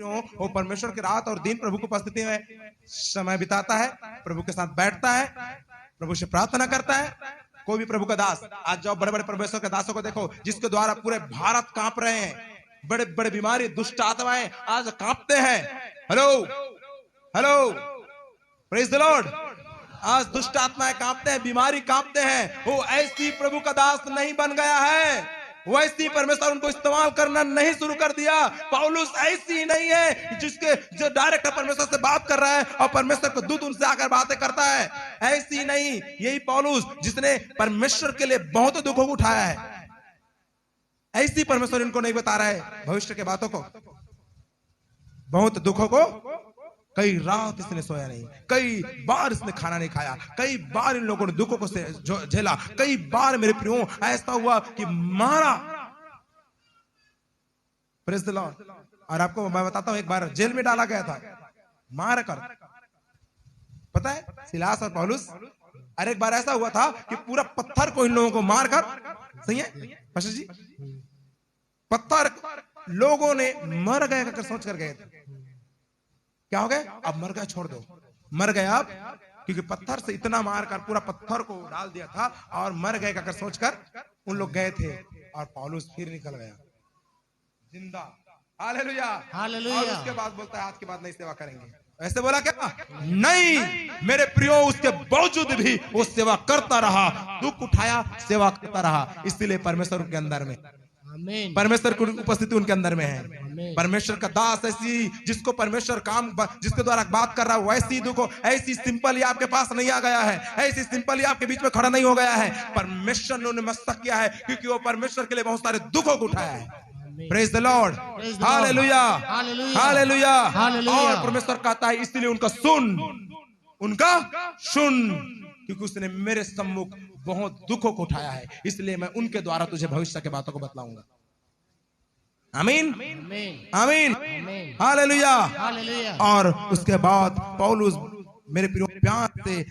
प्रियो वो परमेश्वर की रात और दिन प्रभु की उपस्थिति में समय बिताता है, प्रभु के साथ बैठता है, प्रभु से प्रार्थना करता है। कोई भी प्रभु का दास, आज जाओ बड़े बड़े परमेश्वर के दासों को देखो, जिसके द्वारा पूरे भारत कांप रहे हैं, बड़े बड़े बीमारी दुष्ट आत्माएं आज कांपते हैं। Hello hello, praise the Lord. आज दुष्ट आत्माएं कांपते हैं, बीमारी कांपते हैं। वो ऐसी प्रभु का दास नहीं बन गया है, वैसी परमेश्वर उनको इस्तेमाल करना नहीं शुरू कर दिया। पौलुस ऐसी नहीं है जिसके जो डायरेक्ट परमेश्वर से बात कर रहा है और परमेश्वर को दूत उनसे आकर बातें करता है, ऐसी नहीं। यही पौलुस जिसने परमेश्वर के लिए बहुत दुखों को उठाया है, ऐसी परमेश्वर इनको नहीं बता रहा है भविष्य के बातों को। बहुत दुखों को, कई रात इसने सोया नहीं, कई बार इसने खाना नहीं खाया, कई बार इन लोगों ने दुखों को झेला, कई बार मेरे प्रियो ऐसा हुआ कि मारा। Praise the Lord. और आपको मैं बताता हूं, एक बार जेल में डाला गया था मार कर, पता है, सिलास और पौलुस। अरे एक बार ऐसा हुआ था कि पूरा पत्थर को इन लोगों को मारकर, सही है पास्टर जी, पत्थर लोगों ने मर गए कर सोच कर गए थे। क्या हो गए? अब मर गए, छोड़ दो, मर गए अब, क्योंकि पत्थर से इतना मारकर पूरा पत्थर को डाल दिया था और मर गए कर सोचकर उन लोग गए थे। और पौलुस फिर निकल गया जिंदा। Hallelujah hallelujah. और उसके बाद बोलता है आज के बाद नहीं सेवा करेंगे। ऐसे बोला क्या? नहीं मेरे प्रियो, उसके बावजूद भी वो सेवा करता रहा, दुख उठाया, सेवा करता रहा। इसलिए परमेश्वर के अंदर में, परमेश्वर की उपस्थिति उनके अंदर में है। परमेश्वर का दास ऐसी, जिसको परमेश्वर काम, जिसके द्वारा बात कर रहा है, वैसी दुखो, ऐसी सिंपल ही आपके पास नहीं आ गया है, ऐसी सिंपल ही आपके बीच में खड़ा नहीं हो गया है। परमेश्वर ने उन्हें मस्तक किया है, क्योंकि वो परमेश्वर के लिए बहुत सारे दुखों को उठाया है। Praise the Lord, hallelujah hallelujah. और परमेश्वर कहता है इसलिए उनका सुन, उनका सुन, क्योंकि उसने मेरे सम्मुख बहुत दुखों को उठाया है, इसलिए मैं उनके द्वारा तुझे भविष्य के बातों को बतलाऊंगा। आमीन आमीन हालेलुया। और उसके बाद पौलुस मेरे प्रियो प्यार से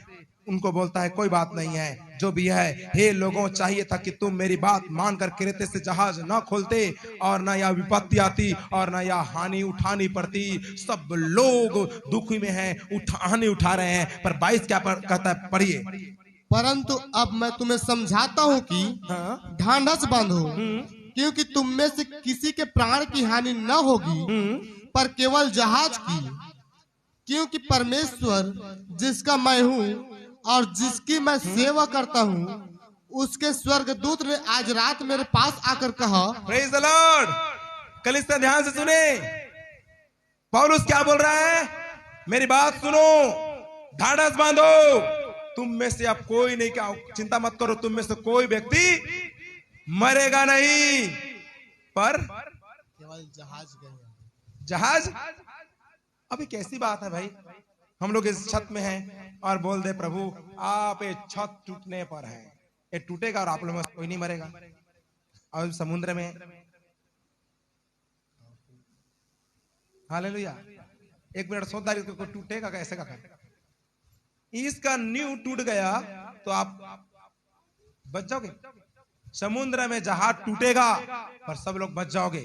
उनको बोलता है कोई बात नहीं है, जो भी है, हे लोगों, चाहिए था कि तुम मेरी बात मानकर क्रेते से जहाज न खोलते और न यह विपत्ति आती और न यह हानि उठानी पड़ती। सब लोग दुखी में हैं, हानि उठा रहे हैं। पर 22 क्या कहता है, पढ़िए। परंतु अब मैं तुम्हें समझाता हूँ कि ढांढस बांधो, क्योंकि तुम में से किसी के प्राण की हानि न होगी, पर केवल जहाज की। क्योंकि परमेश्वर जिसका मैं हूँ और जिसकी मैं सेवा करता हूँ, उसके स्वर्गदूत ने आज रात मेरे पास आकर कहा। Praise the Lord. कलीसिया ध्यान से सुने, पौलुस क्या बोल रहा है, मेरी बात सुनो, ढांढस बांधो। तुम में से अब कोई नहीं, क्या चिंता मत करो, तुम में से कोई व्यक्ति मरेगा नहीं, पर केवल जहाज गया। जहाज? अभी कैसी बात है भाई, हम लोग इस छत में हैं और बोल दे प्रभु आप ये छत टूटने पर है, ये टूटेगा और आप लोग में कोई नहीं मरेगा। और समुद्र में, हालेलुया, एक मिनट सोचता है कोई टूटेगा कैसे का? इसका नींव टूट गया तो आप बच जाओगे। समुद्र में जहाज टूटेगा पर सब लोग बच जाओगे।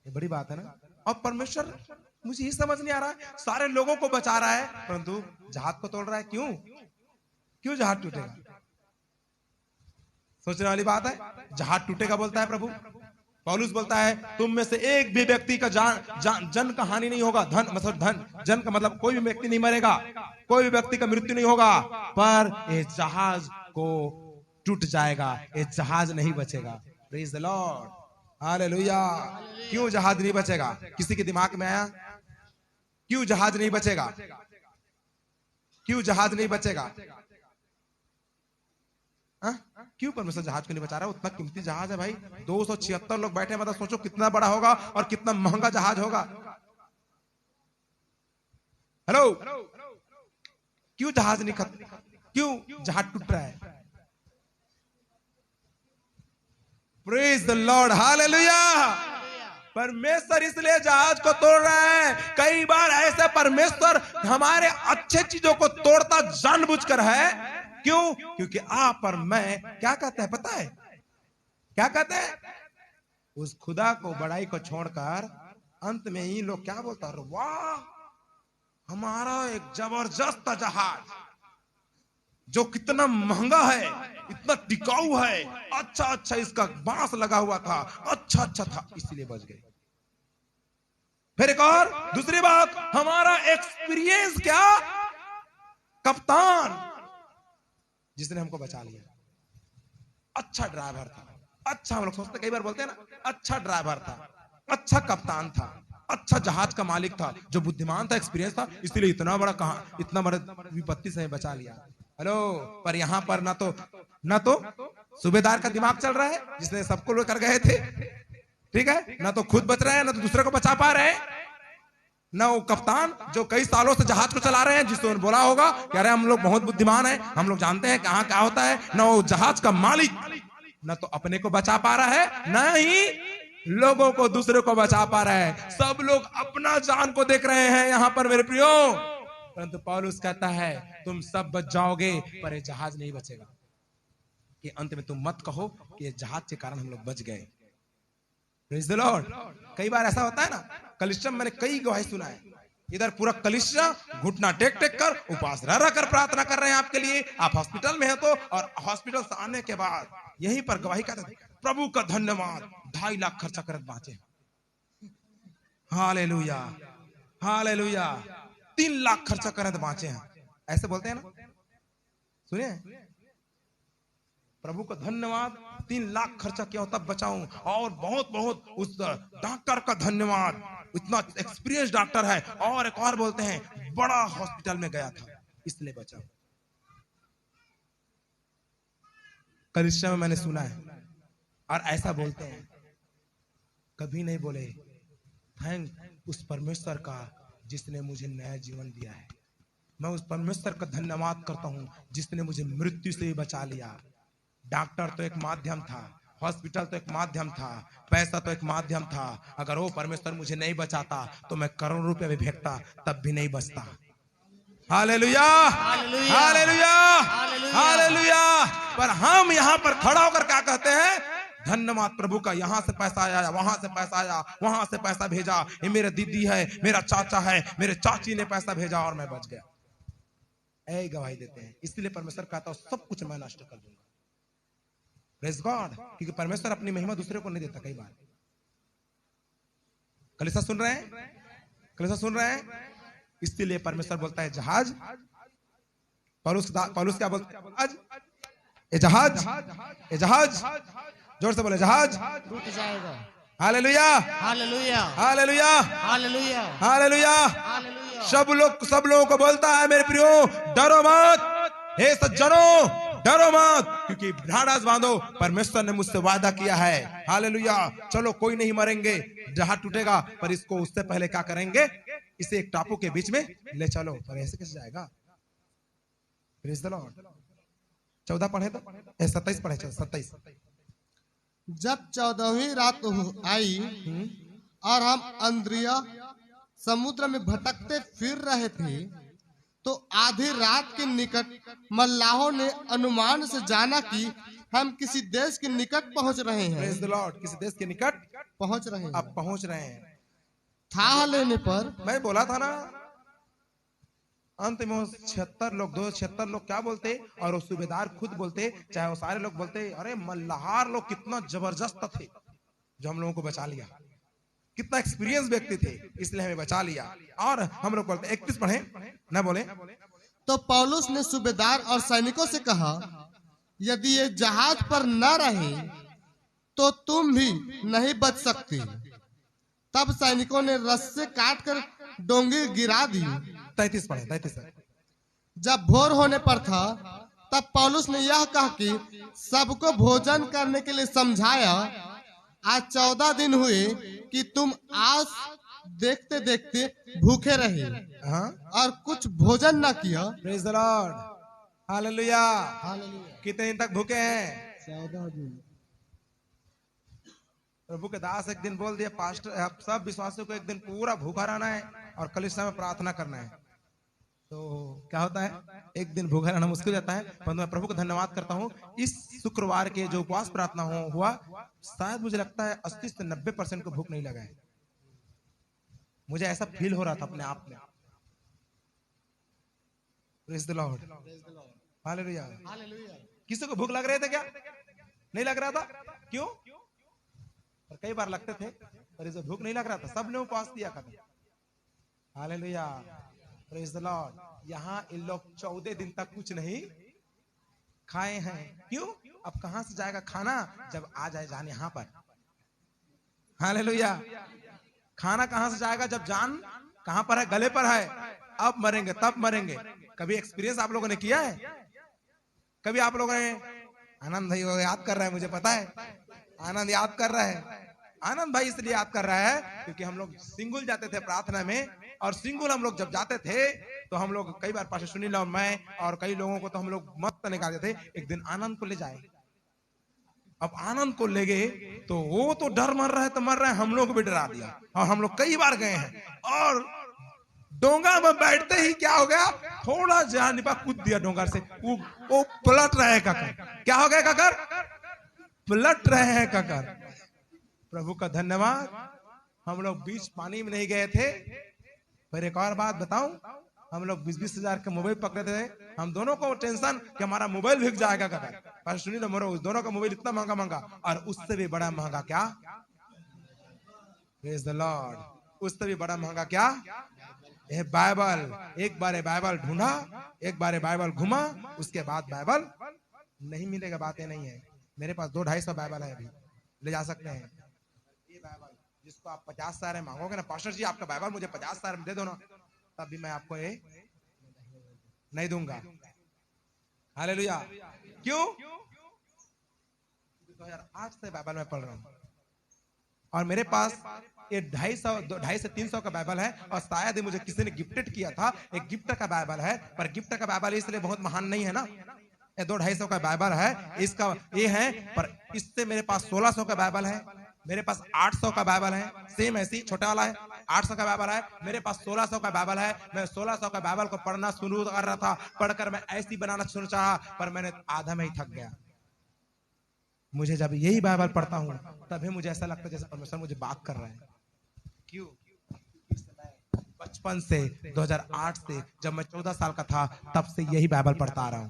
ये बड़ी बात है ना। और परमेश्वर, मुझे ये समझ नहीं आ रहा है, सारे लोगों को बचा रहा है परंतु जहाज को तोड़ रहा है, क्यों? क्यों जहाज टूटेगा? सोचने वाली बात है। जहाज टूटेगा बोलता है प्रभु। पौलुस बोलता है तुम में से एक भी व्यक्ति का जन का हानि नहीं होगा। धन मतलब धन, जन का मतलब कोई भी व्यक्ति नहीं मरेगा, कोई भी व्यक्ति का मृत्यु नहीं होगा, पर ये जहाज को टूट जाएगा, ये जहाज नहीं बचेगा। Praise the Lord, hallelujah. क्यों जहाज नहीं बचेगा? किसी के दिमाग में आया क्यों जहाज नहीं बचेगा? क्यों जहाज नहीं बचेगा? क्यों परमेश्वर जहाज को नहीं बचा रहा? उतना कीमती जहाज है भाई, 276 लोग बैठे, मतलब सोचो कितना बड़ा होगा और कितना महंगा जहाज होगा। हेलो, क्यों जहाज नहीं क्यों जहाज टूट रहा है? Praise the Lord, hallelujah. परमेश्वर इसलिए जहाज को तोड़ रहा है। कई बार ऐसे परमेश्वर हमारे अच्छे चीजों को तोड़ता जानबूझकर है। क्यों? क्योंकि आप और मैं क्या कहते हैं पता है? क्या कहते हैं? उस खुदा को, बड़ाई को छोड़कर अंत में ये लोग क्या बोलता है, वाह हमारा एक जबरदस्त जहाज जो कितना महंगा है, इतना टिकाऊ है, अच्छा अच्छा इसका बांस लगा हुआ था, अच्छा अच्छा था, इसलिए बच गए। फिर एक और दूसरी बात, हमारा एक्सपीरियंस क्या, कप्तान जिसने हमको बचा लिया, अच्छा ड्राइवर था, अच्छा, हम लोग सोचते कई बार बोलते हैं ना, अच्छा ड्राइवर था, अच्छा कप्तान था, अच्छा जहाज का मालिक था, जो बुद्धिमान था, एक्सपीरियंस था, इसलिए इतना बड़ा विपत्ति से बचा लिया। हेलो, पर यहां पर ना तो सूबेदार का दिमाग चल रहा है जिसने सबको लेकर गए थे, ठीक है, ना तो खुद बच रहे हैं, ना तो दूसरे को बचा पा रहे हैं, ना वो कप्तान जो कई सालों से जहाज को चला रहे हैं, जिसने बोला होगा कि अरे हम लोग बहुत बुद्धिमान हैं, हम लोग जानते हैं कहां क्या होता है, ना वो जहाज का मालिक ना तो अपने को बचा पा रहा है, ना ही लोगों को दूसरे को बचा पा रहा है, सब लोग अपना जान को देख रहे हैं यहां पर मेरे प्रियो। परंतु पौलुस कहता है तुम सब बच जाओगे पर ये जहाज नहीं बचेगा, कि अंत में तुम मत कहो कि ये जहाज के कारण हम लोग बच गए। Praise the Lord. कई बार ऐसा होता है ना, कलिसिया मैंने कई गवाही सुना है, इधर पूरा कलिसिया घुटना टेक टेक कर उपास रह कर प्रार्थना कर रहे हैं आपके लिए, आप हॉस्पिटल में हैं तो, और हॉस्पिटल से आने के बाद यहीं पर गवाही करते हैं, प्रभु का धन्यवाद 2.5 लाख खर्चा करत बाँचे, हालेलुया हालेलुया, 3 लाख खर्चा करत बाँचे हैं, ऐसे बोलते हैं ना, सुनिए, प्रभु का धन्यवाद, 3 लाख खर्चा किया तब बचाऊं, और बहुत बहुत उस डॉक्टर का धन्यवाद, इतना एक्सपीरियंस डॉक्टर है, और एक और बोलते हैं बड़ा हॉस्पिटल में गया था इसलिए बचा। कलिसिया में मैंने सुना है और ऐसा बोलते हैं, कभी नहीं बोले थैंक उस परमेश्वर का जिसने मुझे नया जीवन दिया है, मैं उस परमेश्वर का धन्यवाद करता हूं जिसने मुझे मृत्यु से बचा लिया। डॉक्टर तो एक माध्यम था, हॉस्पिटल तो एक माध्यम था, पैसा तो एक माध्यम था, अगर वो परमेश्वर मुझे नहीं बचाता तो मैं करोड़ रुपए भी फेंकता तब भी नहीं बचता। Hallelujah hallelujah hallelujah. पर हम यहाँ पर खड़ा होकर क्या कहते हैं, धन्यवाद प्रभु का, यहाँ से पैसा आया, वहां से पैसा आया, वहां से पैसा भेजा, ये मेरा दीदी है, मेरा चाचा है, मेरे चाची ने पैसा भेजा और मैं बच गया, ऐ गवाही देते हैं। इसलिए परमेश्वर कहता है सब कुछ मैं नष्ट कर दूंगा। प्रेज़ गॉड, क्योंकि परमेश्वर अपनी महिमा दूसरे को नहीं देता। कई बार कलीसिया सुन रहे हैं, कलीसिया सुन रहे हैं, इसलिए परमेश्वर बोलता है जहाज, पौलुस क्या बोलता है, ये जहाज, ये जहाज, जोर से बोले जहाज टूट जाएगा। Hallelujah hallelujah hallelujah hallelujah hallelujah. Hallelujah. सब लोगों को बोलता है मेरे प्रियो डरो मत, हे सज्जनों डरो मत, क्योंकि ढाढ़स बांधो, परमेश्वर ने मुझसे वादा किया है। हालेलुया। चलो कोई नहीं मरेंगे, जहाज टूटेगा पर इसको उससे पहले क्या करेंगे, इसे एक टापू के बीच में ले चलो। पर ऐसे कैसे जाएगा? Praise the Lord. 14 पढ़े तो 27 पढ़े, 27। जब 14वीं रात आई और हम अंद्रिया समुद्र में भटकते फिर रहे थे, तो आधी रात के निकट मल्लाहों ने अनुमान से जाना कि हम किसी देश के निकट पहुंच रहे हैं। Praise the Lord. किसी देश के निकट पहुंच रहे हैं। अब पहुंच रहे हैं। था लेने पर मैं बोला था ना, अंत में 76 लोग, 276 लोग क्या बोलते, और वो सूबेदार खुद बोलते, चाहे वो सारे लोग बोलते, अरे मल्लाहार लोग कितना जबरदस्त थे जो हम लोगों को बचा लिया, कितना एक्सपीरियंस व्यक्ति थे इसलिए हमें बचा लिया। और हम लोग बोलते 31 पढ़े ना बोले। तो पौलुस ने सूबेदार और सैनिकों से कहा, यदि ये जहाज पर न रहे तो तुम भी नहीं बच सकते। तब सैनिकों ने रस्से काटकर डोंगी गिरा दी। 33 पढ़े, 33। जब भोर होने पर था तब पौलुस ने यह कहा कि सबको भोजन करने के लिए समझाया, आज 14 दिन हुए कि तुम आज देखते देखते भूखे रहे और कुछ भोजन न किया। Praise the Lord. Hallelujah. Hallelujah. कितने दिन तक भूखे हैं? 14 दिन। प्रभु के दास एक दिन बोल दिया, पास्टर सब विश्वासियों को एक दिन पूरा भूखा रहना है और कलीसिया में प्रार्थना करना है। तो क्या होता है, एक दिन भूखा रहना मुश्किल रहता है। परंतु मैं प्रभु का धन्यवाद करता हूँ, इस शुक्रवार के जो उपवास प्रार्थना हुआ, शायद मुझे लगता है 80 से 90% को भूख नहीं लगा है। मुझे ऐसा फील हो रहा था अपने आप में। Praise the Lord, hallelujah. किसी को भूख लग रहे थे क्या? नहीं लग रहा था? क्यों? और कई बार लगते थे, पर इसे भूख नहीं लग रहा था, सबने उपवास किया खत्म। Hallelujah, praise the Lord. यहाँ इन लोग 14 दिन तक कुछ नहीं खाए हैं। क्यों? अब कहां से जाएगा खाना जब आ जाए जान यहाँ पर? हालेलुया। खाना कहां से जाएगा जब जान कहां पर है? गले पर है। अब मरेंगे तब मरेंगे। कभी एक्सपीरियंस आप लोगों ने किया है? कभी आप लोगों ने, आनंद भाई वो याद कर रहा है, मुझे पता है आनंद याद कर रहा है। आनंद भाई इसलिए याद कर रहा है क्योंकि हम लोग सिंगुल जाते थे प्रार्थना में, और सिंगुल हम लोग जब जाते थे तो हम लोग कई बार पास्टर सुनील और मैं और कई लोगों को तो हम लोग मत निकालते थे। एक दिन आनंद को ले जाए, अब आनंद को ले गए तो वो तो डर मर रहा है तो मर रहा है, हम लोग को भी डरा दिया। और हम लोग कई बार गए हैं, और डोंगा में बैठते ही क्या हो गया, थोड़ा जहां निपा कूद दिया डोंगर से, वो पलट रहे हैं काकर। क्या हो गया काकर? पलट रहे हैं काकर। प्रभु का धन्यवाद, हम लोग बीच पानी में नहीं गए थे। फिर एक और बात बताऊं, हम लोग 20-20 हजार के मोबाइल पकड़े थे। हम दोनों को टेंशन कि हमारा मोबाइल भीग जाएगा काकर। पर सुनिए ना, उस दोनों का मोबाइल इतना महंगा महंगा, और उससे भी बड़ा महंगा क्या? प्रेज द लॉर्ड, उससे भी बड़ा महंगा क्या? ये बाइबल। एक बार बाइबल ढूंढा, एक बार बाइबल घुमा, उसके बाद बाइबल नहीं मिलेगा, बातें नहीं है। मेरे पास 200-250 बाइबल है, अभी ले जा सकते हैं। ये बाइबल जिसको आप 50 साल मांगोगे ना, पास्टर जी आपका बाइबल मुझे 50 साल में दे दो ना, तब भी मैं आपको ये नहीं दूंगा। हालेलुया। क्यों? 2008 से बाइबल में पढ़ रहा हूं, और मेरे पास ये 250 से 300 का बाइबल है, और शायद ही मुझे किसी ने गिफ्टेड किया था। एक गिफ्ट का बाइबल है, पर गिफ्ट का बाइबल इसलिए बहुत महान नहीं है ना। ये 200-250 का बाइबल है, इसका ये है, पर इससे मेरे पास 1600 का बाइबल है, मेरे पास 800 का बाइबल है, सेम ऐसी छोटा वाला है। 800 का बाइबल है, मेरे पास 1600 का बाइबल है। मैं 1600 का बाइबल को पढ़ना शुरू कर रहा था, पढ़कर मैं ऐसी बनाना शुरू चाहा, पर मैंने आधा में ही थक गया। मुझे जब यही बाइबल पढ़ता हूं तभी मुझे ऐसा लगता है जैसे परमेश्वर मुझे बात कर रहा है। क्यों? बचपन से 2008 से जब मैं 14 साल का था तब से यही बाइबल पढ़ता आ रहा हूं।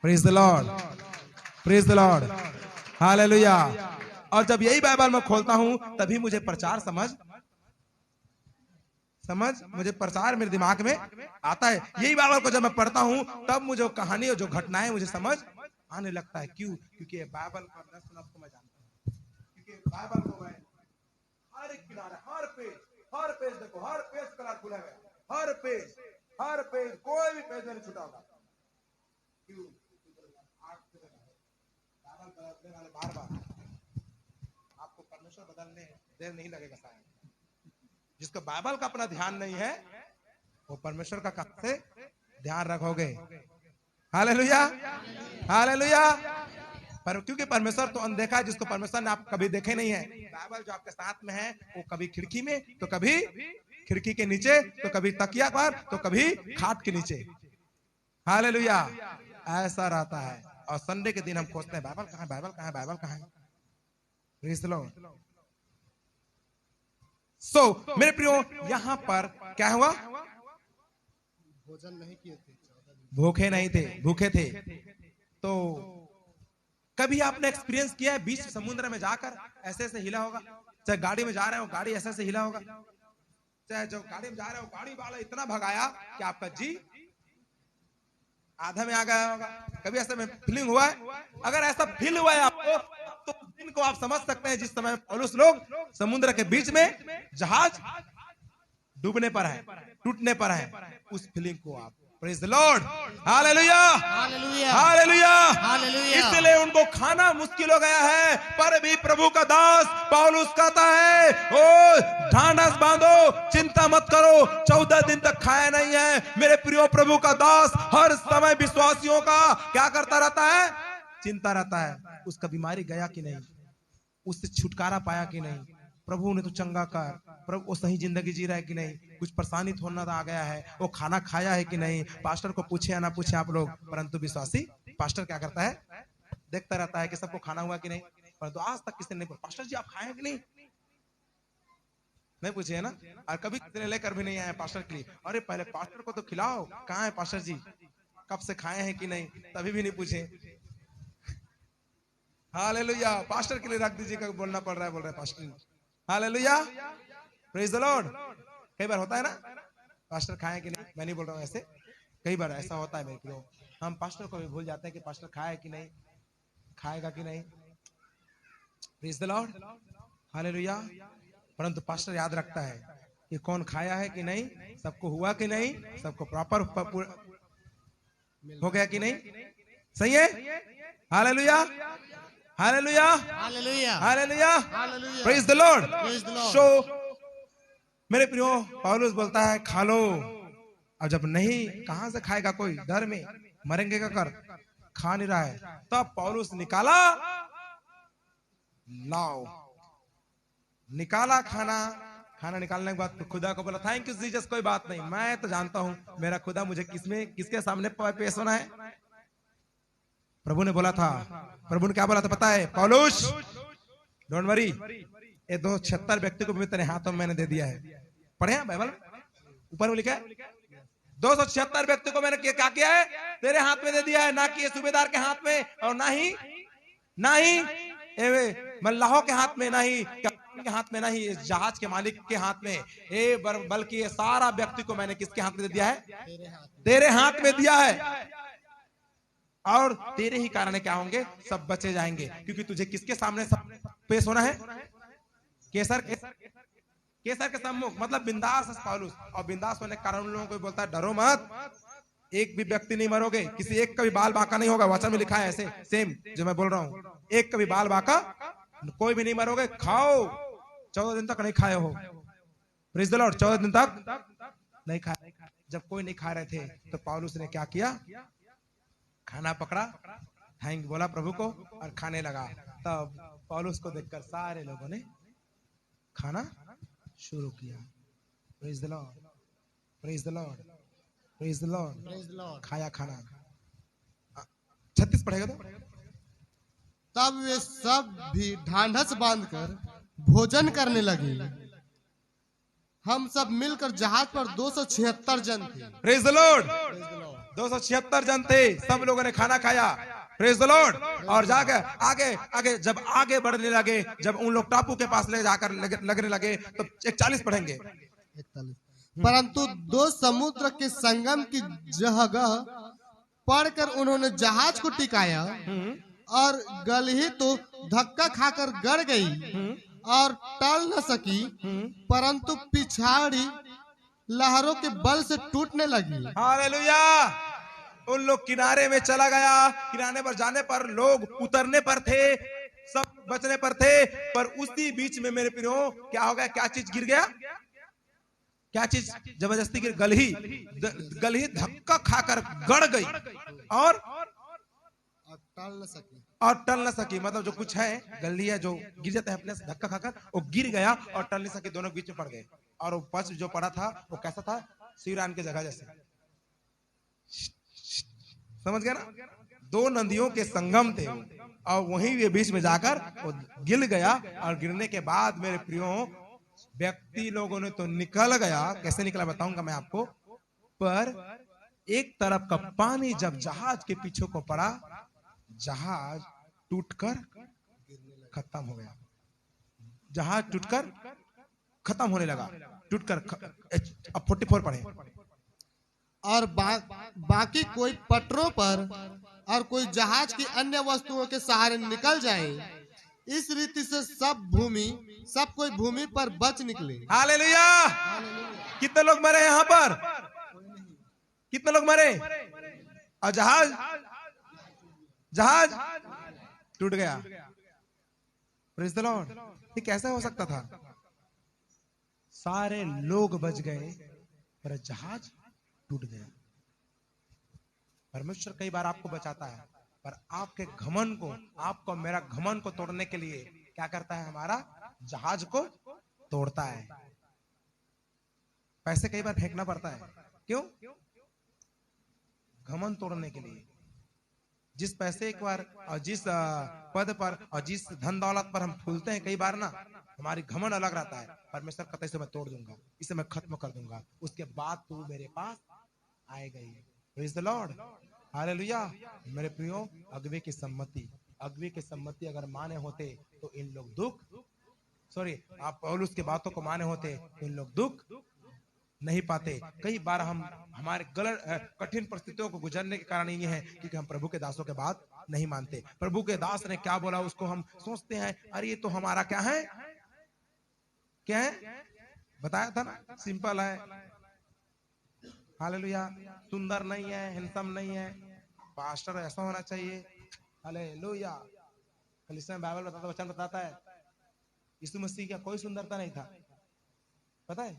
Praise the Lord, praise the Lord, hallelujah. और जब यही बाइबल मैं खोलता हूं तभी मुझे प्रचार समझ मुझे प्रचार मेरे दिमाग में आता है। यही बाइबल को जब मैं पढ़ता हूं तब मुझे कहानी और जो घटनाएं मुझे समझ आने लगता है। क्यों? क्योंकि ये बाइबल का दर्शन को मैं जानता हूं, क्योंकि बाइबल को मैं हर एक किनारे, हर पेज देखो, हर पेज कलरफुल है, हर पेज कोई भी पेज नहीं छूटा होगा। क्यों? बाइबल बदलने वाले बार बार, आपको परमेश्वर बदलने देर नहीं लगेगा शायद। जिसको बाइबल का अपना ध्यान नहीं है वो परमेश्वर का कब से ध्यान रखोगे? Hallelujah, hallelujah. पर क्योंकि परमेश्वर तो अनदेखा है, जिसको परमेश्वर ने आप कभी देखे नहीं है। बाइबल जो आपके साथ में है वो कभी खिड़की में, तो कभी खिड़की के नीचे, तो कभी तकिया पर, तो कभी खाट के नीचे। हालेलुया, ऐसा रहता है। और संडे के दिन हम खोजते हैं बाइबल कहाँ है, बाइबल कहाँ है, बाइबल कहाँ है। Praise the Lord. सो मेरे प्रियो, यहां पर क्या हुआ? भोजन नहीं किए थे, भूखे नहीं थे, भूखे थे। तो कभी आपने एक्सपीरियंस किया है बीच समुद्र में जाकर ऐसे ऐसे हिला होगा? चाहे गाड़ी में जा रहे हो, गाड़ी ऐसे ऐसे हिला होगा, चाहे जो गाड़ी में जा रहे हो गाड़ी वाला इतना भगाया कि आपका जी आधा में आ गया होगा। कभी ऐसा में फीलिंग हुआ है? अगर ऐसा फील हुआ है आपको तो उस दिन को आप समझ सकते हैं जिस समय पौलुस लोग समुद्र के बीच में, जहाज डूबने पर है, टूटने पर है, उस फीलिंग को आप, praise the Lord, hallelujah, hallelujah, hallelujah, hallelujah. इसलिए उनको खाना मुश्किल हो गया है, पर भी प्रभु का दास पौलुस कहता है, ओ ढांढस बांधो, चिंता मत करो, 14 दिन तक खाया नहीं है। मेरे प्रियो, प्रभु का दास हर समय विश्वासियों का क्या करता रहता है? चिंता रहता है। उसका बीमारी गया कि नहीं, उससे छुटकारा पाया कि नहीं, प्रभु ने तो चंगा कर, प्रभु वो सही जिंदगी जी रहा है कि नहीं, कुछ परेशानी तो होना आ गया है, वो खाना खाया है कि नहीं। पास्टर को पूछे या ना पूछे आप लोग, परंतु विश्वासी पास्टर क्या करता है? देखता रहता है कि सबको खाना हुआ कि नहीं, परंतु आज तक किसी ने नहीं पूछा, पास्टर जी आप खाए कि नहीं? नहीं पूछे है ना। और कभी कितने लेकर भी नहीं आए पास्टर के लिए, अरे पहले पास्टर को तो खिलाओ, कहाँ है पास्टर जी, कब से खाए हैं कि नहीं, तभी भी नहीं पूछे। हालेलुया, पास्टर के लिए रख दीजिए, कभी बोलना पड़ रहा है, बोल रहा है pastor. Hallelujah, praise the Lord. कई बार होता है ना, पास्टर खाए कि नहीं, मैं नहीं बोल रहा हूँ ऐसे, कई बार ऐसा होता है मेरे को, हम पास्टर को भी भूल जाते हैं कि पास्टर खाए कि नहीं, खाएगा कि नहीं। Praise the Lord, hallelujah. परंतु पास्टर याद रखता है कि कौन खाया है कि नहीं, सबको हुआ कि नहीं, सबको प्रॉपर हो गया कि नहीं, सही है। Hallelujah, hallelujah, hallelujah, hallelujah, hallelujah, praise the Lord. Praise the Lord। सो मेरे प्रियो, पौलुस बोलता है खा लो। अब जब नहीं, कहां से खाएगा कोई, डर में मरेंगे का कर, खा नहीं रहा है, तब पौलुस निकाला, लाओ, निकाला खाना। खाना निकालने के बाद तो खुदा को बोला थैंक यू जीसस, कोई बात नहीं, मैं तो जानता हूं मेरा खुदा मुझे किसके सामने पेश होना है। प्रभु ने बोला था, प्रभु ने क्या बोला था पता है, पौलुस डोंट वरी, ये 276 व्यक्ति को भी तेरे हाथों में मैंने दे दिया है। पढ़े हैं बाइबल, ऊपर में लिखा है 276 व्यक्ति को मैंने क्या किया है, तेरे हाथ में दे दिया है, ना कि ये सूबेदार के हाथ में, और ना ही मल्लाहों के हाथ में, ना ही के हाथ में, ना ही इस जहाज के मालिक के हाथ में, बल्कि ये सारा व्यक्ति को मैंने किसके हाथ में दे दिया है, तेरे हाथ में दिया है। और तेरे ही कारण क्या होंगे, सब बचे जाएंगे, क्योंकि तुझे किसके सामने सब पेश होना है, केसर के सम्मुख, मतलब बिंदास पौलुस। और बिंदास होने के कारण उन लोगों को बोलता है डरो मत, एक भी व्यक्ति नहीं मरोगे, किसी एक का भी बाल बांका नहीं होगा, वचन में लिखा है ऐसे, सेम जो मैं बोल रहा हूं, एक का भी बाल बांका कोई भी नहीं मरोगे, खाओ। 14 दिन तक नहीं खाए हो, प्रेज द लॉर्ड, 14 दिन तक नहीं खाए। जब कोई नहीं खा रहे थे तो पौलुस ने क्या किया, खाना पकड़ा, थैंक बोला प्रभु को और खाने लगा। तब पौलुस को देखकर सारे लोगों ने खाना शुरू किया। Praise the Lord, praise the Lord, praise the Lord. खाया खाना। 36 पढ़ेगा तो, तब वे सब भी ढांढस बांधकर भोजन करने लगे। हम सब मिलकर जहाज पर 276 जन थे। प्रेज द लॉर्ड, 276 जन थे, सब लोगों ने खाना खाया। Praise the Lord. और जाकर आगे जब आगे बढ़ने लगे, जब उन लोग टापू के पास ले जाकर लगने लगे, तो 41 पढ़ेंगे। 41। परंतु दो समुद्र के संगम की जगह पड़कर उन्होंने जहाज को टिकाया, और गलही तो धक्का खाकर गड़ गई और टल न सकी, परंतु पिछाड़ी लहरों के बल से टूटने लगी। हालेलुया। उन लोग किनारे में चला गया, किनारे पर जाने पर लोग उतरने पर थे, सब बचने पर थे, पर उसी बीच में मेरे प्रियो क्या हो गया, क्या चीज गिर गया, क्या चीज जबरदस्ती गिर, गलही धक्का खाकर गड़ गई और टल न सकी। मतलब जो कुछ है गलही है, जो गिर जाता है अपने से धक्का खाकर, वो गिर गया और टल नहीं सकी, दोनों बीच में पड़ गए। और वो पक्ष जो पड़ा था वो कैसा था, सीरान की जगह जैसे, समझ गया ना, दो नदियों के संगम थे, और वहीं वे बीच में जाकर वो गिर गया। और गिरने के बाद मेरे प्रियो व्यक्ति लोगों ने तो निकल गया, कैसे निकला बताऊंगा मैं आपको, पर एक तरफ का पानी जब जहाज के पीछे को पड़ा, जहाज टूटकर खत्म हो गया, जहाज टूटकर खत्म होने लगा, टूटकर। अब 44 पढ़े। और बाकी कोई पटरों पर और कोई जहाज की अन्य वस्तुओं के सहारे निकल जाए, इस रीति से सब कोई भूमि पर बच निकले। हालेलुया। कितने लोग मरे यहाँ पर, कितने लोग मरे, और जहाज टूट गया। Praise the Lord. ये कैसे हो सकता था, सारे लोग बच गए पर जहाज टूट गया। परमेश्वर कई बार आपको बचाता है, पर आपके घमंड को, आपको मेरा घमंड को तोड़ने के लिए क्या करता है, हमारा जहाज को तोड़ता है। पैसे कई बार फेंकना पड़ता है, क्यों, घमंड तोड़ने के लिए। जिस पैसे एक बार और जिस पद पर और जिस धन दौलत पर हम फूलते हैं कई बार ना, हमारी घमंड अलग रहता है। परमेश्वर कहता है इसे मैं तोड़ दूंगा, इसे मैं खत्म कर दूंगा, उसके बाद तू मेरे पास आएगा ही। Praise the Lord, hallelujah. मेरे प्रियो, अगवे की सम्मति अगर माने होते तो इन लोग आप पौलुस की बातों को माने होते तो इन लोग दुख नहीं पाते। कई बार हम हमारे गलत कठिन परिस्थितियों को गुजरने के कारण ये है क्योंकि हम प्रभु के दासों के बात नहीं मानते। प्रभु के दास ने क्या बोला उसको हम सोचते हैं अरे ये तो हमारा क्या है, बताया था ना, सिंपल है, हालेलुया। सुंदर नहीं है, हैंडसम नहीं है, पास्टर ऐसा होना चाहिए, हालेलुया। कलीसिया में बाइबल बताता, वचन बताता है यीशु मसीह का कोई सुंदरता नहीं था, पता है,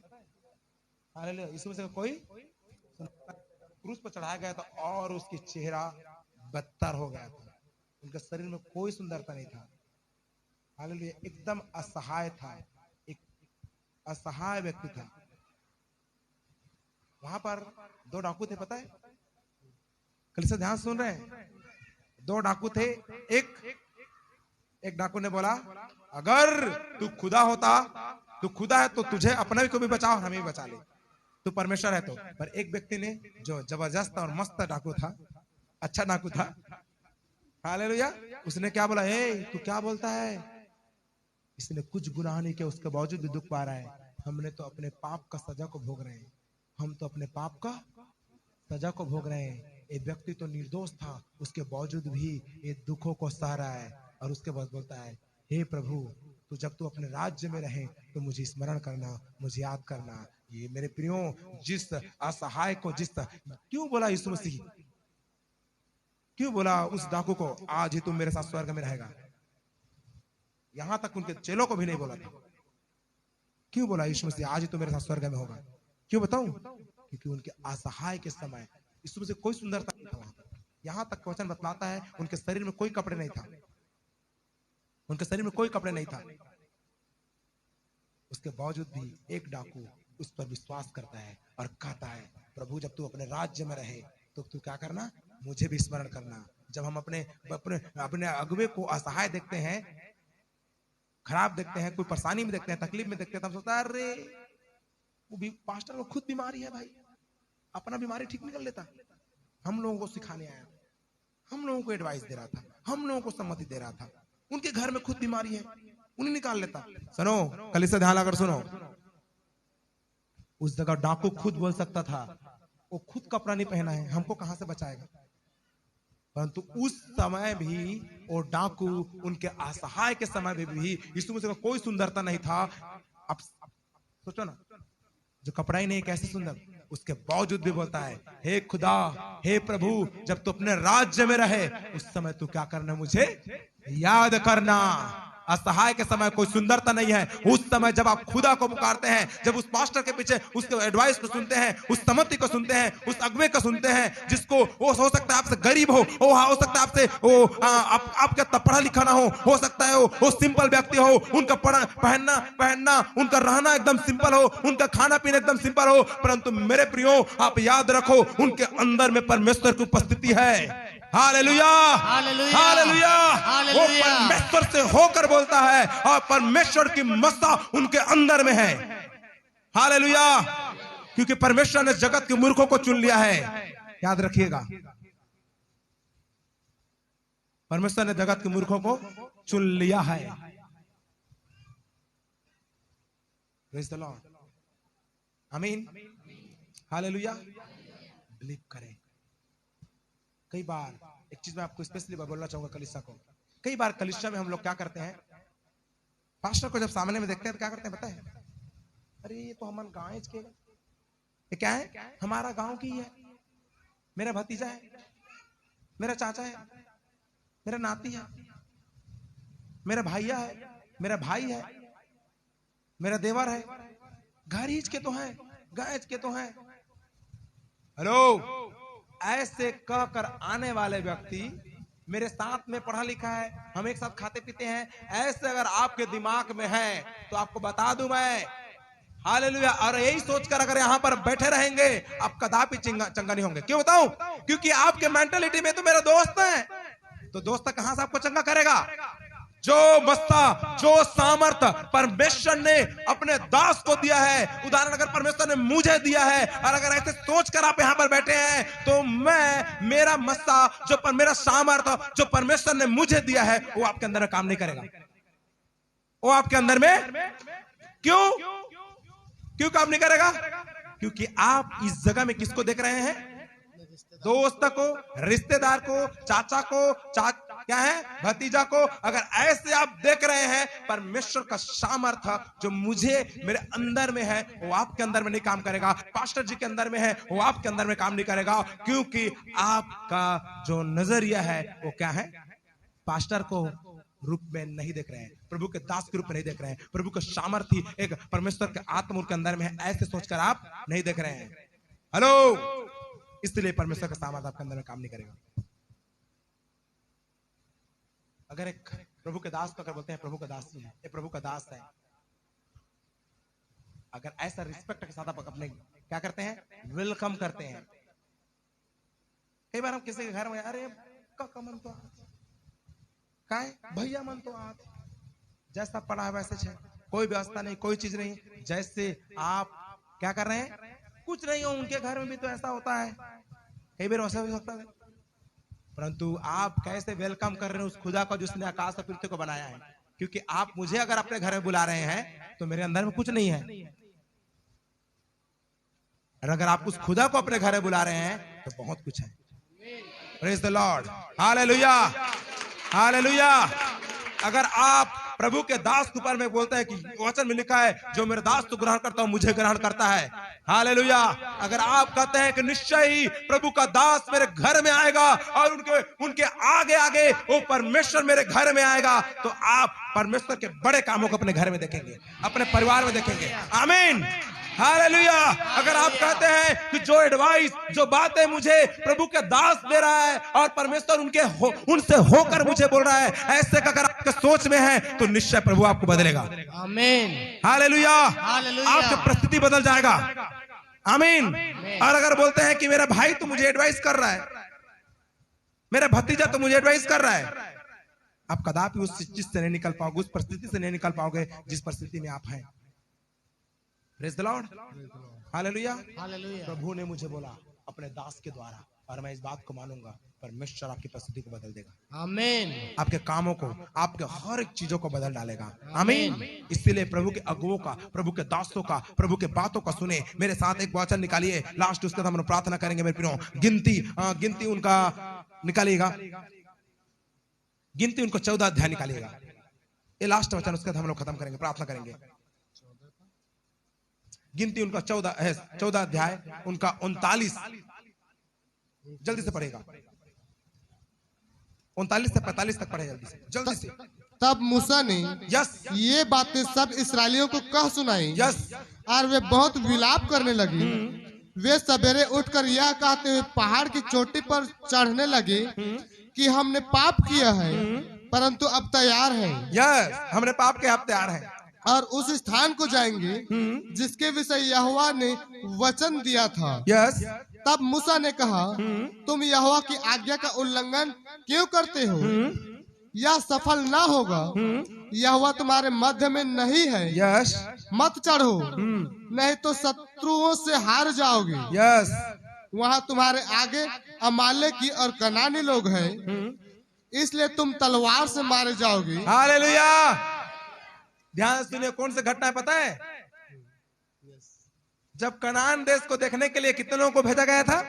हालेलुया। यीशु मसीह का कोई क्रूस पर चढ़ाया गया था और उसकी चेहरा बदतर हो गया था, उनके शरीर में कोई सुंदरता नहीं था, हालेलुया। एकदम असहाय था, एक असहाय व्यक्ति था। वहां पर 2 डाकू थे, पता है, कलीसिया ध्यान सुन रहे हैं, 2 डाकू थे। एक डाकू ने बोला अगर तू खुदा होता, तू खुदा है तो तुझे अपने को भी बचाओ और हमें भी बचा ले, तू परमेश्वर है तो। पर एक व्यक्ति ने जो जबरदस्त और मस्त डाकू था, अच्छा डाकू था, हालेलुया, उसने क्या बोला, ए तू क्या बोलता है, इसने कुछ गुनाह नहीं किया उसके बावजूद भी दुख पा रहा है। हमने तो अपने पाप का सजा को भोग रहे हैं, हम तो अपने पाप का सजा को भोग रहे हैं। एक व्यक्ति तो निर्दोष था, उसके बावजूद भी ये दुखों को सह रहा है और उसके बाद बोलता है हे प्रभु तो जब तू अपने राज्य में रहे तो मुझे स्मरण करना, मुझे याद करना। ये मेरे प्रियो, जिस असहाय को क्यों बोला यीशु मसीह, क्यों बोला उस डाकू को आज ही तुम मेरे साथ स्वर्ग में रहेगा, यहां तक उनके चेलों को भी नहीं बोला था। क्यों बोला यीशु मसीह आज ही तुम मेरे साथ स्वर्ग में होगा, क्यों बताऊं, क्योंकि उनके असहाय के समय यीशु मसीह कोई सुंदरता नहीं था वहां पर। यहां तक वचन बतलाता है उनके शरीर में कोई कपड़े नहीं था, उनके शरीर में कोई कपड़े नहीं था, उसके बावजूद भी एक डाकू उस पर विश्वास करता है और कहता है प्रभु जब तू अपने राज्य में रहे तो तू क्या करना, मुझे भी स्मरण करना। जब हम अपने अपने अपने अगुवे को असहाय देखते हैं, खराब देखते हैं, कोई परेशानी में देखते हैं, तकलीफ में देखते हैं, तब सोचता है अरे वो भी पास्टर को खुद बीमारी है भाई, अपना बीमारी ठीक निकल लेता। हम लोगों को सिखाने आया, हम लोगों को एडवाइस दे रहा था, हम लोगों को सम्मति दे रहा था, उनके घर में खुद बीमारी है, उन्हें निकाल लेता। सुनो कलीसिया ध्यान अगर सुनो, उस जगह डाकू खुद बोल सकता था वो खुद कपड़ा नहीं पहना है, हमको कहां से बचाएगा, परंतु उस समय भी वो डाकू उनके असहाय के समय में भी यीशु मसीह का कोई सुंदरता नहीं था। अब सोचो ना, जो कपड़ा ही नहीं कैसे सुंदर, उसके बावजूद भी बोलता है हे खुदा, हे प्रभु जब तू अपने राज्य में रहे उस समय तू क्या करना, मुझे याद करना। असहाय के समय कोई सुंदरता नहीं है, उस समय जब आप खुदा को पुकारते हैं, जब उस पास्टर के पीछे उसके एडवाइस को सुनते हैं, उस सम्मति को सुनते हैं, उस अगुवे को सुनते हैं, जिसको वो हो सकता है आपसे गरीब हो सकता है आपसे आपका पढ़ा लिखा ना हो सकता है वो सिंपल व्यक्ति हो, उनका पहनना उनका रहना एकदम सिंपल हो, उनका खाना पीना एकदम सिंपल हो, परंतु मेरे प्रियो आप याद रखो उनके अंदर में परमेश्वर की उपस्थिति है। हालेलुया, हालेलुया, वो परमेश्वर से होकर बोलता है और परमेश्वर की मस्ता उनके अंदर में है। हालेलुया, क्योंकि परमेश्वर ने जगत के मूर्खों को चुन लिया है, याद रखिएगा, परमेश्वर ने जगत के मूर्खों को चुन लिया है। प्रेज़ द लॉर्ड, आमीन, हालेलुया। बिलीव करें। कई बार एक चीज मैं आपको स्पेशली बोलना चाहूंगा कलीसिया को, कई बार कलीसिया में हम लोग क्या करते हैं, पास्टर को जब सामने में देखते हैं तो क्या करते हैं पता है, अरे ये तो हमारे गांव के, ये क्या है, हमारा गांव की है, मेरा भतीजा है, मेरा चाचा है, मेरा नाती है, मेरा भैया है, मेरा भाई है, मेरा देवर है, घरीज के तो है, गायज के तो है। हेलो, ऐसे कहकर आने वाले व्यक्ति मेरे साथ में पढ़ा लिखा है, हम एक साथ खाते पीते हैं, ऐसे अगर आपके दिमाग में है तो आपको बता दूं मैं, हालेलुया। और यही सोचकर अगर यहां पर बैठे रहेंगे आप कदापि चंगा नहीं होंगे। क्यों बताऊं, क्योंकि आपके मेंटालिटी में तो मेरा दोस्त है, तो दोस्त कहां से आपको चंगा करेगा, जो मस्ता, जो सामर्थ परमेश्वर ने अपने दास को दिया है, उदाहरण अगर परमेश्वर ने मुझे दिया है, और अगर ऐसे सोचकर आप यहां पर बैठे हैं, तो मेरा मस्ता, मेरा सामर्थ जो परमेश्वर ने मुझे दिया है, वो आपके अंदर में काम नहीं करेगा। वो आपके अंदर में क्यों काम नहीं करेगा? क्योंकि आप इस जगह में किसको देख रहे हैं? दोस्त को, रिश्तेदार को, चाचा को, क्या है, भतीजा को। अगर ऐसे आप देख रहे हैं, परमेश्वर का सामर्थ्य जो मुझे मेरे अंदर में है, वो आपके अंदर में नहीं काम करेगा। पास्टर जी के अंदर में है, वो आपके अंदर में काम नहीं करेगा, क्योंकि आपका जो नजरिया है वो क्या है? पास्टर को रूप में नहीं देख रहे हैं, प्रभु के दास के रूप में नहीं देख रहे हैं, प्रभु का सामर्थ्य एक परमेश्वर के आत्मा के अंदर में है, ऐसे सोचकर आप नहीं देख रहे हैं। हेलो, इसलिए परमेश्वर का सामर्थ्य आपके अंदर में काम नहीं करेगा। अगर एक प्रभु के दास को अगर बोलते हैं प्रभु का दास है, ये प्रभु का दास है, अगर ऐसा रिस्पेक्ट के साथ आप अपने क्या करते हैं? वेलकम करते हैं। कई बार हम किसी के घर में, अरे काका मन तो काय भैया मन तो आप जैसा पढ़ा है वैसे है, कोई व्यवस्था नहीं, कोई चीज नहीं, जैसे आप क्या कर रहे हैं? कुछ नहीं हो। उनके घर में भी तो ऐसा होता है, कई बार ऐसा भी होता है, परंतु आप कैसे वेलकम कर रहे हैं उस खुदा को जिसने आकाश और पृथ्वी को बनाया है? क्योंकि आप मुझे अगर अपने घर में बुला रहे हैं तो मेरे अंदर में कुछ नहीं है, और अगर आप उस खुदा को अपने घर में बुला रहे हैं तो बहुत कुछ है। Praise the Lord, hallelujah, hallelujah. अगर आप प्रभु के दास के ऊपर में बोलते हैं कि वचन में लिखा है, जो मेरे दास को ग्रहण करता हूं मुझे ग्रहण करता है, हालेलुया। अगर आप कहते हैं कि निश्चय ही प्रभु का दास मेरे घर में आएगा और उनके आगे आगे वो परमेश्वर मेरे घर में आएगा, तो आप परमेश्वर के बड़े कामों को अपने घर में देखेंगे, अपने परिवार में देखेंगे। आमीन, हालेलुया। अगर आप कहते हैं कि जो एडवाइस, जो बातें मुझे प्रभु के दास दे रहा है और परमेश्वर उनसे होकर मुझे बोल रहा है, ऐसे का अगर आपके सोच में है तो निश्चय प्रभु आपको बदलेगा। आमीन, हालेलुया। आपकी परिस्थिति बदल जाएगा। आमीन। और अगर बोलते हैं कि मेरा भाई तो मुझे एडवाइस कर रहा है, मेरा भतीजा तो मुझे एडवाइस कर रहा है, आप कदापि उस चीज से नहीं निकल पाओगे, उस परिस्थिति से नहीं निकल पाओगे जिस परिस्थिति में आप हैं। Praise the Lord, hallelujah. प्रभु ने मुझे बोला अपने दास के द्वारा, और मैं इस बात को मानूंगा, परमेश्वर आपकी परिस्थिति को बदल देगा। आमीन। आपके कामों को, आपके हर एक चीजों को बदल डालेगा। आमीन। इसलिए प्रभु के अगुओं का, प्रभु के दासों का, प्रभु के बातों का सुने। मेरे साथ एक वचन निकालिए, लास्ट उसके हम प्रार्थना करेंगे मेरे प्रियो। गिनती उनका निकालिएगा, गिनती उनको 14 अध्याय निकालिएगा, ये लास्ट वचन, उसके हम लोग खत्म करेंगे, प्रार्थना करेंगे। गिनती उनका 14 अध्याय, उनका 39, जल्दी से पढ़ेगा, 39 से 45 तक पढ़े, जल्दी से। तब मूसा ने ये बातें सब इसराइलियों को कह सुनाई, और वे बहुत विलाप करने लगे। वे सवेरे उठकर यह कहते हुए पहाड़ की चोटी पर चढ़ने लगे कि हमने पाप किया है, परंतु अब तैयार है। हमने पाप के, अब तैयार है, और उस स्थान को जाएंगे जिसके विषय यहोवा ने वचन दिया था। तब मूसा ने कहा, तुम यहोवा की आज्ञा का उल्लंघन क्यों करते हो? यह सफल ना होगा। यहोवा तुम्हारे मध्य में नहीं है। मत चढ़ो, नहीं तो शत्रुओं से हार जाओगे। वहाँ तुम्हारे आगे अमालेकी और कनानी लोग हैं, इसलिए तुम तलवार से मारे जाओगे। हालेलुया। ध्यान सुनिए, कौन सी घटना है पता है? जब कनान देश को देखने के लिए कितने लोगों को भेजा गया था?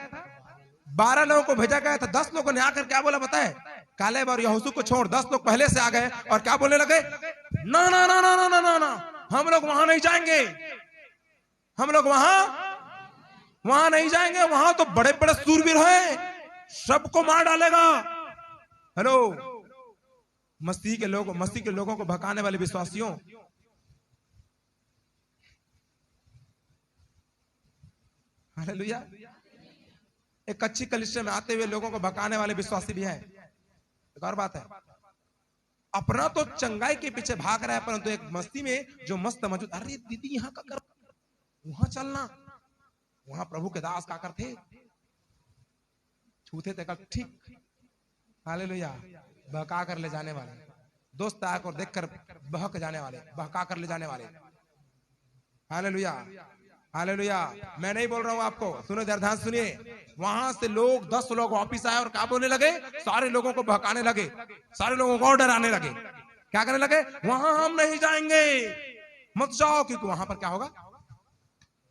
12 लोगों को भेजा गया था। 10 लोगों ने आकर क्या बोला पता है? कालेब और यहोशू को छोड़ 10 लोग पहले से आ गए और क्या बोलने लगे? ना ना ना ना ना ना ना, हम लोग वहां नहीं जाएंगे, हम लोग वहां नहीं जाएंगे, वहां तो बड़े बड़े सूरवीर हैं, सबको मार डालेगा। हेलो, मसीह के लोगों को भकाने वाले विश्वासियों, हालेलुया। एक अच्छी कलीसिया में आते हुए लोगों को भकाने वाले विश्वासी भी हैं। एक और बात है, अपना तो चंगाई के पीछे भाग रहा है, परंतु एक मस्ती में जो मस्त मौजूद, अरे दीदी यहाँ का कर, वहां चलना, वहां प्रभु के दास का करते छूते थे, ठीक, हालेलुया, बहका कर ले जाने वाले। दोस्त आंख और देखकर बहक जाने वाले, बहका कर ले जाने वाले। Hallelujah, hallelujah. मैं नहीं बोल रहा हूं आपको, सुनो, ध्यान सुनिए। वहां से लोग 10 लोग वापिस आए और क्या बोलने लगे? सारे लोगों को बहकाने लगे, सारे लोगों को डराने लगे। क्या करने लगे? वहां हम नहीं जाएंगे, मत जाओ, क्योंकि वहां पर क्या होगा?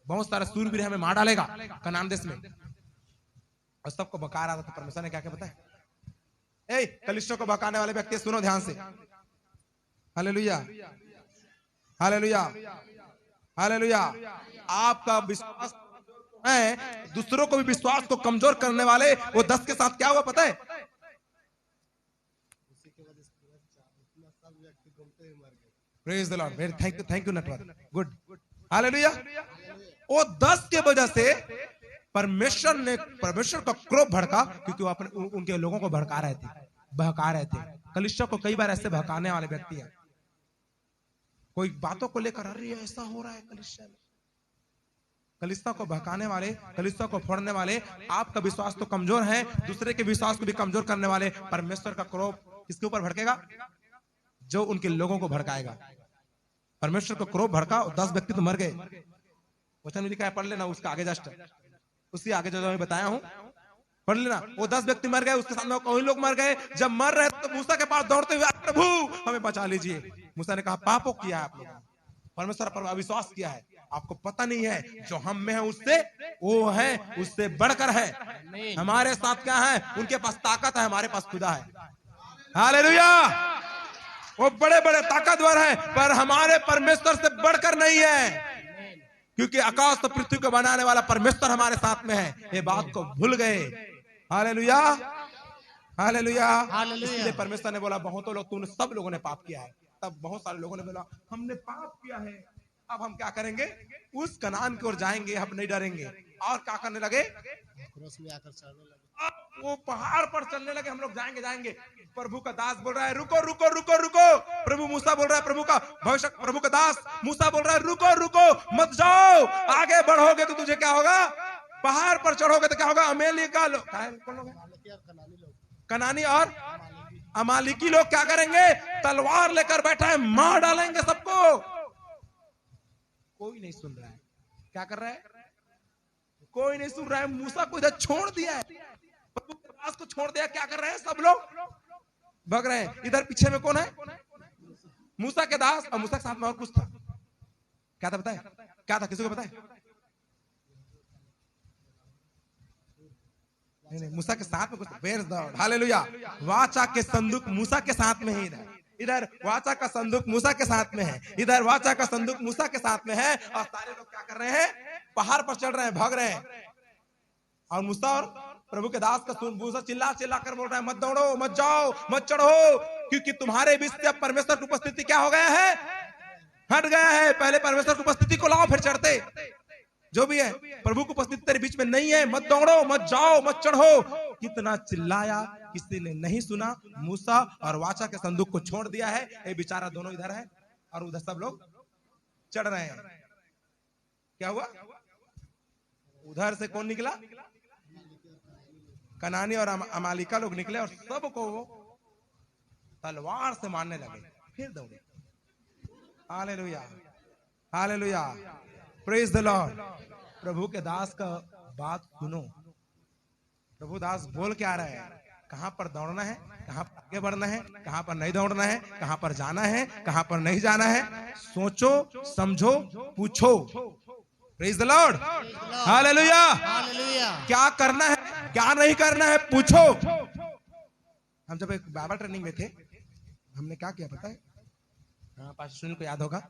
बहुत सारे सूरवीर हमें मार डालेगा कनान देश में। और सबको बका रहा था। तो परमेश्वर ने क्या क्या बताया? ए, कलिसिया को बकाने वाले व्यक्ति सुनो ध्यान से। Hallelujah, hallelujah, hallelujah. आपका विश्वास है, दूसरों को भी विश्वास को कमजोर करने वाले वो 10 के साथ क्या हुआ पता है? Praise the Lord, very thank you network, good, hallelujah. वो 10 के वजह से परमेश्वर का क्रोध भड़का, क्योंकि वो अपने उनके लोगों को भड़का रहे थे, बहका रहे थे। कलिसिया को कई बार ऐसे बहकाने वाले व्यक्ति हैं, कोई बातों को लेकर, अरे ऐसा हो रहा है कलिसिया में, कलिसिया को बहकाने वाले, कलिसिया को फोड़ने वाले। आपका विश्वास तो कमजोर है, दूसरे के विश्वास को भी कमजोर करने वाले। परमेश्वर का क्रोध किसके ऊपर भड़केगा? जो उनके लोगों को भड़काएगा। परमेश्वर का क्रोध भड़का, 10 व्यक्ति तो मर गए। वचन में लिखा है, पढ़ लेना, उसका आगे जस्ट उसके आगे जो मैं बताया हूं पढ़ लेना। वो 10 व्यक्ति मर गए, उसके सामने कई लोग मर गए। जब मर रहे तो मूसा के पास दौड़ते हुए, प्रभु हमें बचा लीजिए। मूसा ने कहा, पापों किया है आप लोगों ने, परमेश्वर पर अविश्वास किया है, आपको पता नहीं है जो हम में है उससे वो है, उससे बढ़कर है। हमारे साथ क्या है? उनके पास ताकत है, हमारे पास खुदा है। हालेलुया। वो बड़े बड़े ताकतवर है, पर हमारे परमेश्वर से बढ़कर नहीं है, क्योंकि आकाश तो पृथ्वी को बनाने वाला परमेश्वर हमारे साथ में है। ये बात को भूल गए। Hallelujah, hallelujah. इसलिए परमेश्वर ने बोला, बहुतों लोग, तूने सब लोगों ने पाप किया है। तब बहुत सारे लोगों ने बोला, हमने पाप किया है, अब हम क्या करेंगे? उस कनान की ओर जाएंगे, हम नहीं डरेंगे। और क्या करने लगे? वो पहाड़ पर चलने लगे, हम लोग जाएंगे जाएंगे। प्रभु का दास बोल रहा है, रुको रुको रुको रुको। प्रभु मूसा बोल रहा है, प्रभु का भविष्य, प्रभु का दास मूसा बोल रहा है, रुको रुको, मत जाओ, आगे बढ़ोगे तो तुझे क्या होगा? पहाड़ पर चढ़ोगे तो क्या होगा? अमेली का लोग, कनानी और अमालिकी लोग क्या करेंगे? तलवार लेकर बैठा है, मार डालेंगे सबको। कोई नहीं सुन रहा है। क्या कर रहा है? कोई नहीं सुन रहा है। मूसा को इधर छोड़ दिया है, प्रभु के दास को छोड़ दिया। क्या कर रहे हैं? सब लोग भाग रहे हैं। इधर पीछे में कौन है? मूसा के दास, और मूसा के साथ में और कुछ था। क्या था बताए? क्या था? किसी को बताए? नहीं, मूसा के साथ में कुछ। Where the hallelujah. वाचा के संदूक मूसा के साथ में ही है। इधर वाचा का संदूक मूसा के साथ में है, इधर वाचा का संदूक मूसा के साथ में है। और सारे लोग क्या कर रहे हैं? पहाड़ पर चढ़ रहे हैं, भाग रहे हैं। और मूसा और प्रभु के दास का मूसा चिल्ला चिल्ला कर बोल रहा है, मत दौड़ो, मत जाओ, मत चढ़ो, क्योंकि तुम्हारे बीच से अब परमेश्वर की उपस्थिति क्या हो गया है? हट गया है। पहले परमेश्वर की उपस्थिति को लाओ, फिर चढ़ते। जो भी है, प्रभु की उपस्थिति तेरे बीच में नहीं है, मत दौड़ो, मत जाओ, मत चढ़ो। कितना चिल्लाया, किसी ने नहीं सुना। मूसा और वाचा के संदूक को छोड़ दिया है। ये बेचारा दोनों इधर है और उधर सब लोग चढ़ रहे हैं। क्या हुआ? उधर से कौन निकला? कनानी और अमालिका लोग निकले और सबको तलवार से मारने लगे, फिर दौड़े। Hallelujah, hallelujah, praise the Lord. प्रभु के दास का बात सुनो। प्रभु दास बोल के आ रहे हैं, कहां पर दौड़ना है, कहां पर आगे बढ़ना है, कहां पर नहीं दौड़ना है, कहां पर जाना है, कहां पर नहीं जाना है। सोचो, समझो, पूछो। Praise the Lord, hallelujah. क्या करना है, क्या नहीं करना है, पूछो। हम जब एक बाइबल ट्रेनिंग में थे, हमने क्या किया पता है? पास्टर सुनील को याद होगा।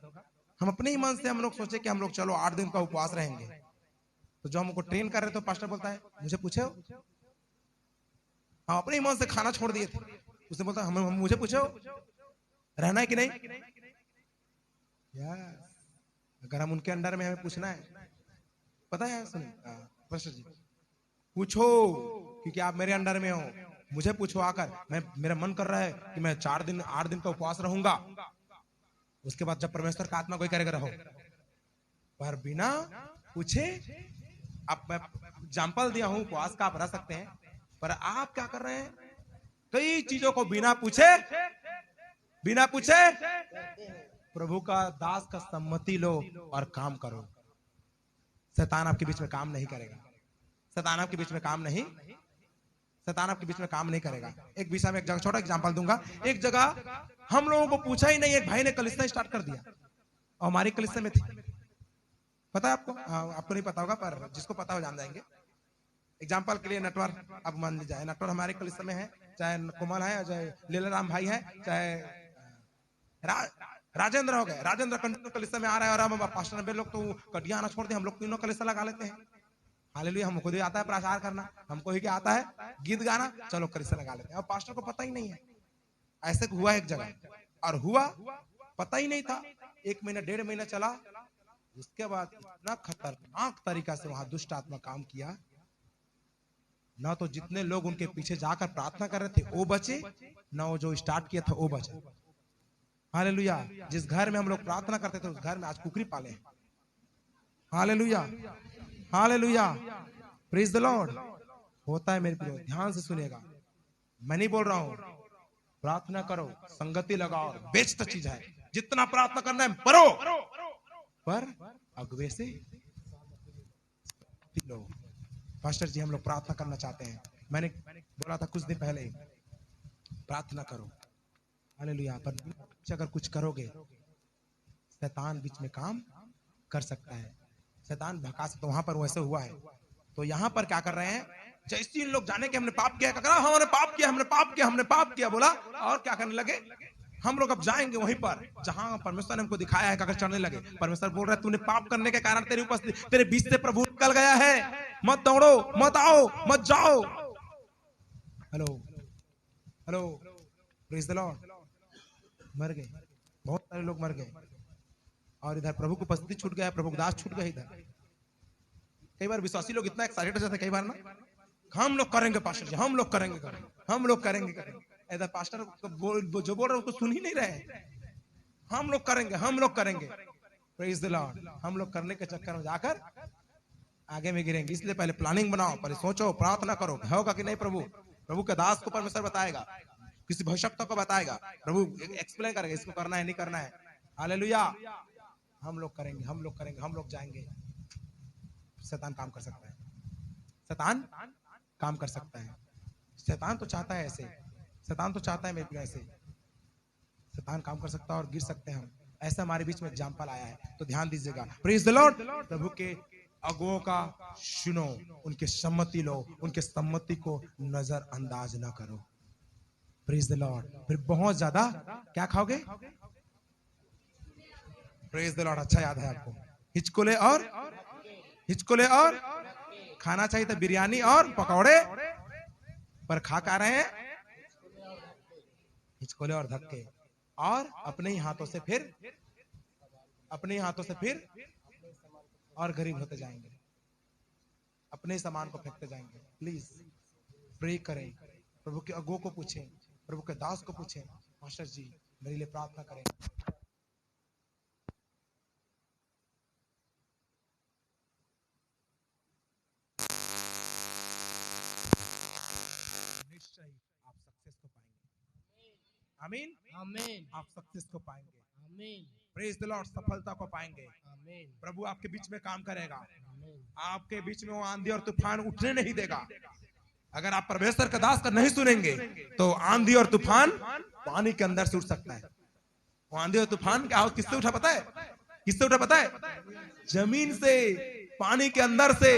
हम अपने ही मन से हम लोग सोचे कि हम लोग चलो 8 दिन का उपवास रहेंगे। तो जो हमको ट्रेन कर रहे थे, पास्टर बोलता है, मुझे पूछे हो? हम अपने ही मन से खाना छोड़ दिए थे। उसने बोलता हम मुझे पूछे हो रहना है कि नहीं? अगर हम उनके अंडर में हमें पूछना है, पता है सुनिए पास्टर जी, पूछो, क्योंकि आप मेरे अंडर में हो। मुझे पूछो आकर। मेरा मन कर रहा है कि मैं 8 दिन का उपवास रहूंगा। उसके बाद जब परमेश्वर का आत्मा कोई करेगा रहो, पर बिना पूछे। अब मैं एग्जाम्पल दिया हूं उपवास का, आप रह सकते हैं, पर आप क्या कर रहे हैं? कई चीजों को बिना पूछे बिना पूछे प्रभु का दास का सम्मति लो और काम करो। शैतान आपके बीच में काम नहीं करेगा। शैतान आपके बीच में काम नहीं करेगा। एक विषय में एक जगह छोटा एग्जांपल दूंगा। एक जगह हम लोगों को पूछा ही नहीं, एक भाई ने कलीसिया स्टार्ट कर दिया और हमारी कलीसिया में थी। पता है आपको? आपको नहीं पता होगा, पर जिसको पता हो जान जाएंगे। एग्जांपल के लिए नटवर, अब मान लीजिए नटवर हमारे कलीसिया में है, चाहे कोमल है, चाहे लीलाराम भाई है, चाहे राजेंद्र हो गए। राजेंद्र कंटिन्यू कलीसिया में आ रहा है और हम पास्टर नब्बे लोग तो कटिया आना छोड़ दे, हम लोग तीनों कलीसिया लगा लेते हैं। हालेलुया। हमको भी आता है प्रचार करना, हमको ही क्या आता है, गीत गाना, चलो कलीसिया लगा लेते हैं। और पास्टर को पता ही नहीं है। ऐसे हुआ एक जगह, और हुआ पता ही नहीं था। 1 महीना 1.5 महीना चला, उसके बाद इतना खतरनाक तरीका से वहां दुष्ट आत्मा काम किया ना। तो जितने लोग उनके पीछे जाकर प्रार्थना कर रहे थे वो बचे, ना वो जो स्टार्ट किया था वो बचे। हालेलुया। जिस घर में हम लोग प्रार्थना करते थे उस घर में आज कुकरी पाले हैं। Hallelujah, hallelujah, praise the Lord. होता है मेरे प्रियो, ध्यान से सुनिएगा। मैं नहीं बोल रहा हूं, प्रार्थना करो, संगति लगाओ, बेस्ट चीज है। जितना प्रार्थना करना है करो, पर अगवे से लो। पास्टर जी हम लोग प्रार्थना करना चाहते हैं। मैंने बोला था कुछ दिन पहले, प्रार्थना करो। हालेलुया। पर अगर कुछ करोगे शैतान बीच में काम कर सकता है, शैतान भगा सकता है। वहां पर वैसे हुआ है। तो यहाँ पर क्या कर रहे हैं, जैसे इन लोग जाने के हमने पाप किया, हमने पाप किया, हमने पाप किया बोला, और क्या करने लगे, हम लोग अब जाएंगे वहीं पर जहां परमेश्वर ने हमको दिखाया है, अगर चढ़ने लगे। परमेश्वर बोल रहा है तूने पाप करने के कारण तेरी उपस्थिति, तेरे बीच से प्रभु निकल गया है। मत दौड़ो, मत आओ, मत जाओ। Hello hello, praise the Lord. मर गए, बहुत सारे लोग मर गए, और इधर प्रभु की उपस्थिति छूट गया, प्रभु दास छूट गए। इधर कई बार विश्वासी लोग इतना एक्साइटेड हो जाते हैं, कई बार ना, हम लोग करेंगे पास्टर जी, हम लोग करेंगे, हम लोग करेंगे। इधर पास्टर जो बोल रहे उसको सुन ही नहीं रहे। हम लोग करेंगे, हम लोग करेंगे। Praise the Lord. हम लोग करने के चक्कर में जाकर आगे में गिरेंगे। इसलिए पहले प्लानिंग बनाओ, पहले सोचो, प्रार्थना करो, होगा कि नहीं। प्रभु के दास को परमेश्वर बताएगा, किसी भविष्यवक्ता को बताएगा, प्रभु एक्सप्लेन करेगा इसको करना है नहीं करना है। हालेलुया। हम लोग करेंगे, हम लोग करेंगे, हम लोग जाएंगे। शैतान काम कर सकता है, शैतान काम कर सकता है। शैतान तो चाहता है ऐसे, शैतान तो चाहता है मेरे ऐसे। शैतान काम कर सकता है और गिर सकते हैं हम। ऐसा हमारे बीच में एग्जाम्पल आया है, तो ध्यान दीजिएगा। Praise the Lord. प्रभु के अगुओं का सुनो, उनके सम्मति लो, उनके सम्मति को नजरअंदाज ना करो। Praise the Lord. फिर बहुत ज्यादा क्या खाओगे? Praise the Lord. अच्छा याद है आपको, हिचकोले और खाना चाहिए था बिरयानी और पकौड़े, पर खा रहे हैं हिचकोले और धक्के, और अपने ही हाथों से फिर और गरीब होते जाएंगे, अपने सामान को फेंकते जाएंगे। प्लीज प्रे करें, प्रभु के अगुओं को पूछें, प्रभु के दास को पूछें, मास्टर जी मेरे लिए प्रार्थना करें। निश्चय आप सक्सेस को पाएंगे। आमीन, आमीन। आप सक्सेस को पाएंगे। आमीन। Praise the Lord. सफलता को पाएंगे। आमीन। प्रभु आपके बीच में काम करेगा। आमीन। आपके बीच में वो आंधी और तूफान उठने नहीं देगा। अगर आप परमेश्वर का दास का नहीं सुनेंगे तो आंधी और तूफान पानी के अंदर से उठ सकता है। वो आंधी और तूफान क्या किससे उठा पता है? किससे उठा पता है? जमीन से, पानी के अंदर से।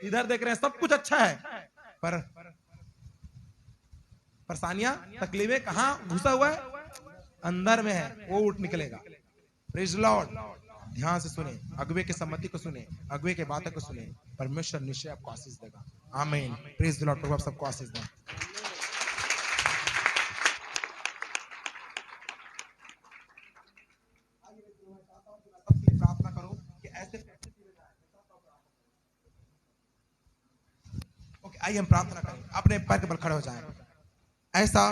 इधर देख रहे हैं सब कुछ अच्छा है, पर परेशानियां, तकलीफें कहां घुसा हुआ है? अंदर में है, वो उठ निकलेगा। Praise Lord. ध्यान से सुने, अगुवे की सम्मति को सुने, अगुवे के बातों को सुने, परमेश्वर निश्चय आपको आशीष देगा। आमीन। Praise Lord. प्रभु आप सबको आशीष दें। प्रार्थना करो कि ऐसे, ओके, आइए हम प्रार्थना करें। अपने पैर के बल खड़े हो जाएं। ऐसा